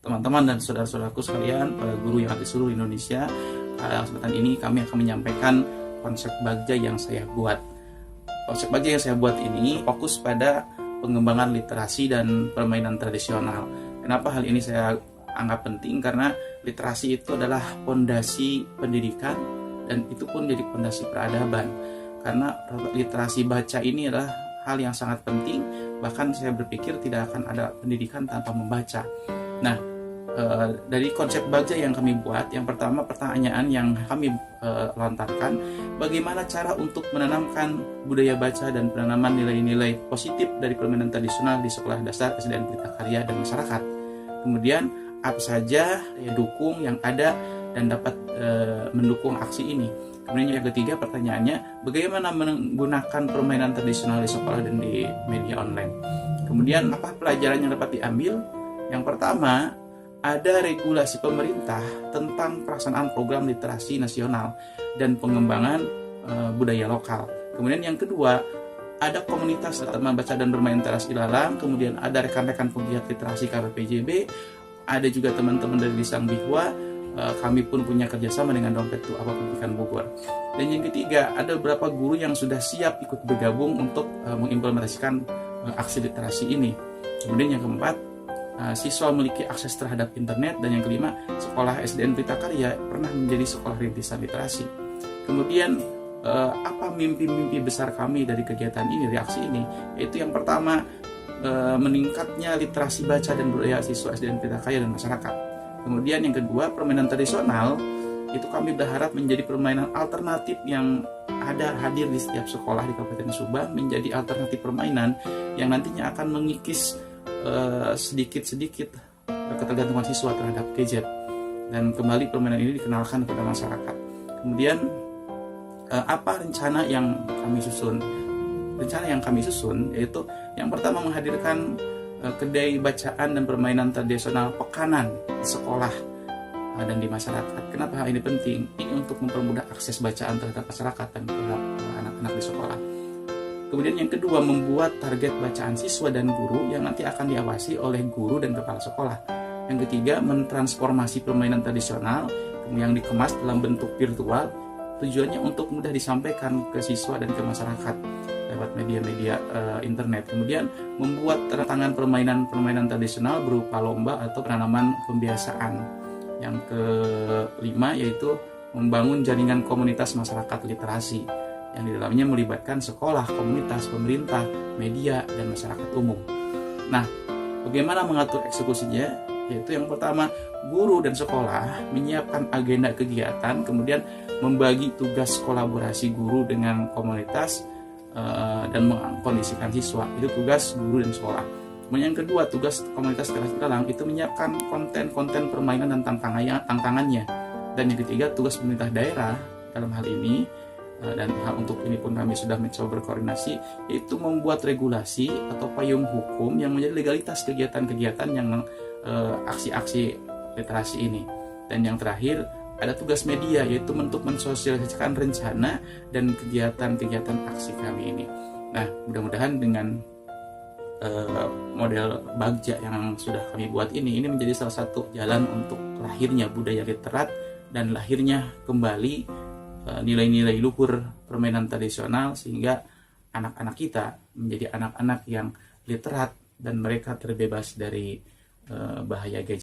teman-teman dan saudara-saudaraku sekalian, para guru yang ada di seluruh Indonesia. Pada kesempatan ini kami akan menyampaikan konsep Bagja yang saya buat. Konsep Bagja yang saya buat ini fokus pada pengembangan literasi dan permainan tradisional. Kenapa hal ini saya anggap penting? Karena literasi itu adalah fondasi pendidikan dan itu pun jadi fondasi peradaban. Karena literasi baca ini adalah hal yang sangat penting, bahkan saya berpikir tidak akan ada pendidikan tanpa membaca. Nah, dari konsep Bagja yang kami buat, yang pertama pertanyaan yang kami lontarkan, bagaimana cara untuk menanamkan budaya baca dan penanaman nilai-nilai positif dari permainan tradisional di sekolah dasar, SDN Pelita Karya dan masyarakat. Kemudian apa saja dukung yang ada dan dapat mendukung aksi ini. Kemudian yang ketiga pertanyaannya, bagaimana menggunakan permainan tradisional di sekolah dan di media online. Kemudian apa pelajaran yang dapat diambil? Yang pertama, ada regulasi pemerintah tentang pelaksanaan program literasi nasional dan pengembangan budaya lokal. Kemudian yang kedua, ada komunitas teman baca dan bermain teras ilalang, kemudian ada rekan-rekan penggiat literasi KPPJB, ada juga teman-teman dari Lisang Bihwa, kami pun punya kerjasama dengan Dompet Tuh Apa Pendidikan Bogor. Dan yang ketiga, ada beberapa guru yang sudah siap ikut bergabung untuk mengimplementasikan aksi literasi ini. Kemudian yang keempat, siswa memiliki akses terhadap internet. Dan yang kelima, sekolah SDN Pelita Karya pernah menjadi sekolah rintisan literasi. Kemudian apa mimpi-mimpi besar kami dari kegiatan ini, dari aksi ini? Yaitu yang pertama, meningkatnya literasi baca dan budaya siswa SDN Pelita Karya dan masyarakat. Kemudian yang kedua, permainan tradisional itu kami berharap menjadi permainan alternatif yang hadir di setiap sekolah di Kabupaten Subang, menjadi alternatif permainan yang nantinya akan mengikis sedikit-sedikit ketergantungan siswa terhadap gadget, dan kembali permainan ini dikenalkan kepada masyarakat. Kemudian apa rencana yang kami susun? Rencana yang kami susun yaitu yang pertama, menghadirkan kedai bacaan dan permainan tradisional pekanan di sekolah dan di masyarakat. Kenapa hal ini penting? Ini untuk mempermudah akses bacaan terhadap masyarakat dan terhadap anak-anak di sekolah. Kemudian yang kedua, membuat target bacaan siswa dan guru yang nanti akan diawasi oleh guru dan kepala sekolah. Yang ketiga, mentransformasi permainan tradisional yang dikemas dalam bentuk virtual, tujuannya untuk mudah disampaikan ke siswa dan ke masyarakat lewat media-media internet. Kemudian membuat tantangan permainan tradisional berupa lomba atau penanaman pembiasaan. Yang kelima yaitu membangun jaringan komunitas masyarakat literasi yang di dalamnya melibatkan sekolah, komunitas, pemerintah, media, dan masyarakat umum. Nah, bagaimana mengatur eksekusinya? Yaitu yang pertama, guru dan sekolah menyiapkan agenda kegiatan, kemudian membagi tugas kolaborasi guru dengan komunitas dan mengkondisikan siswa. Itu tugas guru dan sekolah. Kemudian yang kedua, tugas komunitas teras ilalang itu menyiapkan konten-konten permainan dan tantangannya. Dan yang ketiga, tugas pemerintah daerah dalam hal ini, dan hal untuk ini pun kami sudah mencoba berkoordinasi, yaitu membuat regulasi atau payung hukum yang menjadi legalitas kegiatan-kegiatan yang aksi-aksi literasi ini. Dan yang terakhir, ada tugas media, yaitu untuk mensosialisasikan rencana dan kegiatan-kegiatan aksi kami ini. Nah, mudah-mudahan dengan model Bagja yang sudah kami buat ini menjadi salah satu jalan untuk lahirnya budaya literat dan lahirnya kembali nilai-nilai luhur permainan tradisional, sehingga anak-anak kita menjadi anak-anak yang literat dan mereka terbebas dari bahaya gadget.